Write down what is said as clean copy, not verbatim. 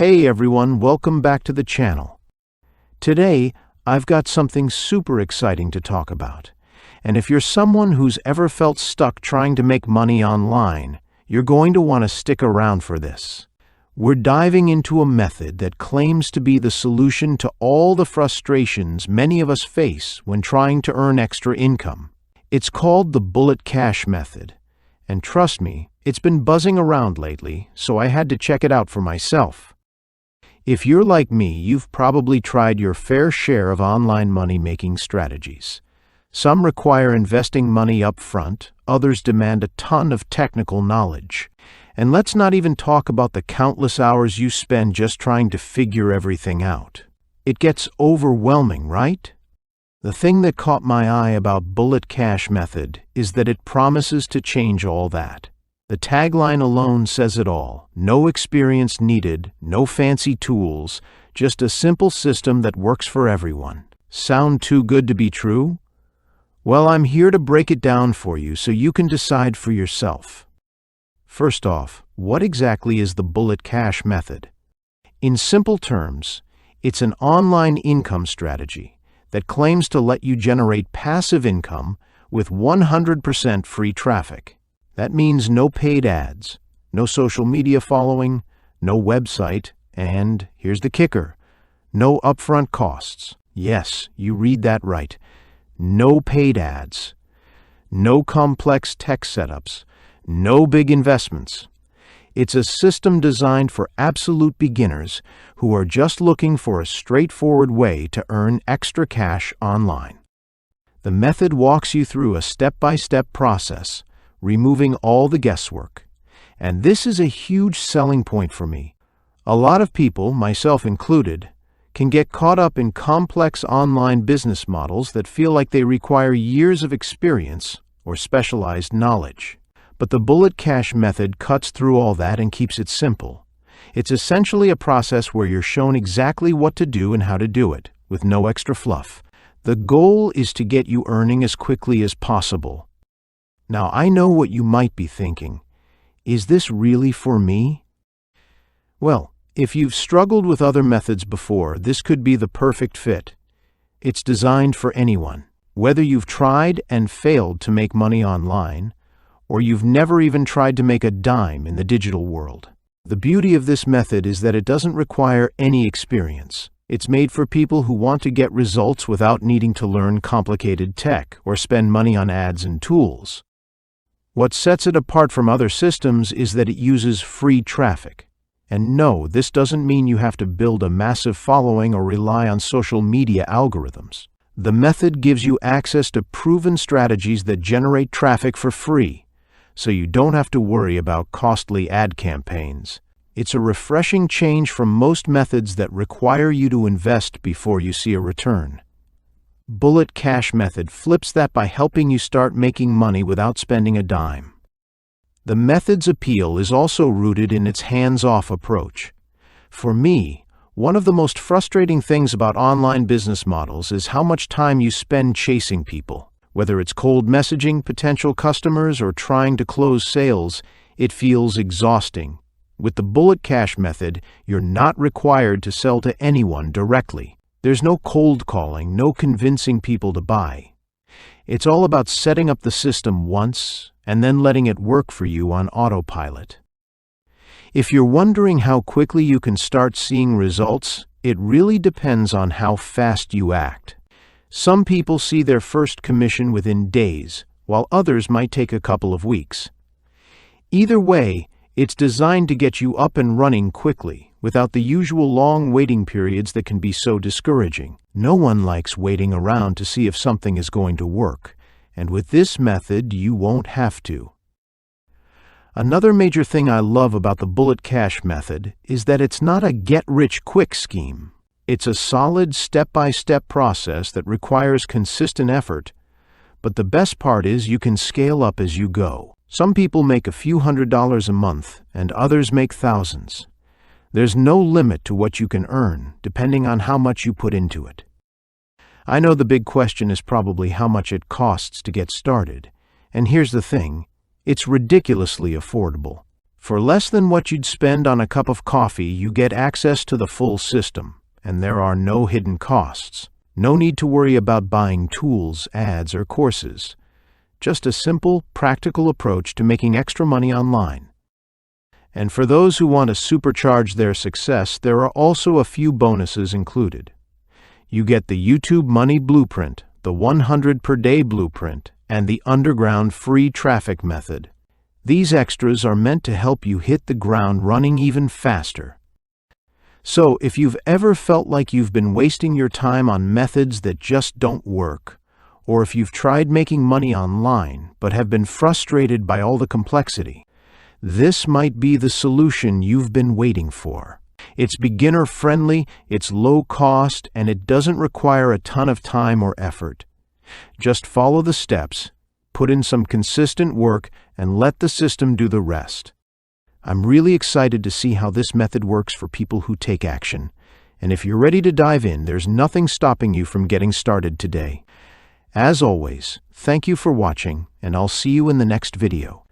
Hey everyone, welcome back to the channel. Today, I've got something super exciting to talk about. And if you're someone who's ever felt stuck trying to make money online, you're going to want to stick around for this. We're diving into a method that claims to be the solution to all the frustrations many of us face when trying to earn extra income. It's called the bullet cash method. And trust me, it's been buzzing around lately, so I had to check it out for myself. If you're like me, you've probably tried your fair share of online money-making strategies. Some require investing money up front, others demand a ton of technical knowledge. And let's not even talk about the countless hours you spend just trying to figure everything out. It gets overwhelming, right? The thing that caught my eye about Bullet Cash Method is that it promises to change all that. The tagline alone says it all. No experience needed, no fancy tools, just a simple system that works for everyone. Sound too good to be true? Well, I'm here to break it down for you so you can decide for yourself. First off, what exactly is the Bullet Cash Method? In simple terms, it's an online income strategy that claims to let you generate passive income with 100% free traffic. That means no paid ads, no social media following, no website, and here's the kicker, no upfront costs. Yes, you read that right. No paid ads, no complex tech setups, no big investments. It's a system designed for absolute beginners who are just looking for a straightforward way to earn extra cash online. The method walks you through a step-by-step process, removing all the guesswork. And this is a huge selling point for me. A lot of people, myself included, can get caught up in complex online business models that feel like they require years of experience or specialized knowledge. But the Bullet Cash Method cuts through all that and keeps it simple. It's essentially a process where you're shown exactly what to do and how to do it, with no extra fluff. The goal is to get you earning as quickly as possible. Now, I know what you might be thinking. Is this really for me? Well, if you've struggled with other methods before, this could be the perfect fit. It's designed for anyone, whether you've tried and failed to make money online, or you've never even tried to make a dime in the digital world. The beauty of this method is that it doesn't require any experience. It's made for people who want to get results without needing to learn complicated tech or spend money on ads and tools. What sets it apart from other systems is that it uses free traffic. And no, this doesn't mean you have to build a massive following or rely on social media algorithms. The method gives you access to proven strategies that generate traffic for free, so you don't have to worry about costly ad campaigns. It's a refreshing change from most methods that require you to invest before you see a return. Bullet Cash Method flips that by helping you start making money without spending a dime. The method's appeal is also rooted in its hands-off approach. For me, one of the most frustrating things about online business models is how much time you spend chasing people. Whether it's cold messaging potential customers or trying to close sales, it feels exhausting. With the Bullet Cash Method, you're not required to sell to anyone directly. There's no cold calling, no convincing people to buy. It's all about setting up the system once and then letting it work for you on autopilot. If you're wondering how quickly you can start seeing results, it really depends on how fast you act. Some people see their first commission within days, while others might take a couple of weeks. Either way, it's designed to get you up and running quickly, without the usual long waiting periods that can be so discouraging. No one likes waiting around to see if something is going to work, and with this method, you won't have to. Another major thing I love about the Bullet Cash Method is that it's not a get-rich-quick scheme. It's a solid step-by-step process that requires consistent effort, but the best part is you can scale up as you go. Some people make a few $100s a month, and others make thousands. There's no limit to what you can earn, depending on how much you put into it. I know the big question is probably how much it costs to get started, and here's the thing, it's ridiculously affordable. For less than what you'd spend on a cup of coffee, you get access to the full system, and there are no hidden costs. No need to worry about buying tools, ads, or courses. Just a simple, practical approach to making extra money online. And for those who want to supercharge their success, there are also a few bonuses included. You get the YouTube Money Blueprint, the 100 per day blueprint, and the underground free traffic method. These extras are meant to help you hit the ground running even faster. So, if you've ever felt like you've been wasting your time on methods that just don't work, or if you've tried making money online but have been frustrated by all the complexity, this might be the solution you've been waiting for. It's beginner-friendly, it's low-cost, and it doesn't require a ton of time or effort. Just follow the steps, put in some consistent work, and let the system do the rest. I'm really excited to see how this method works for people who take action. And if you're ready to dive in, there's nothing stopping you from getting started today. As always, thank you for watching, and I'll see you in the next video.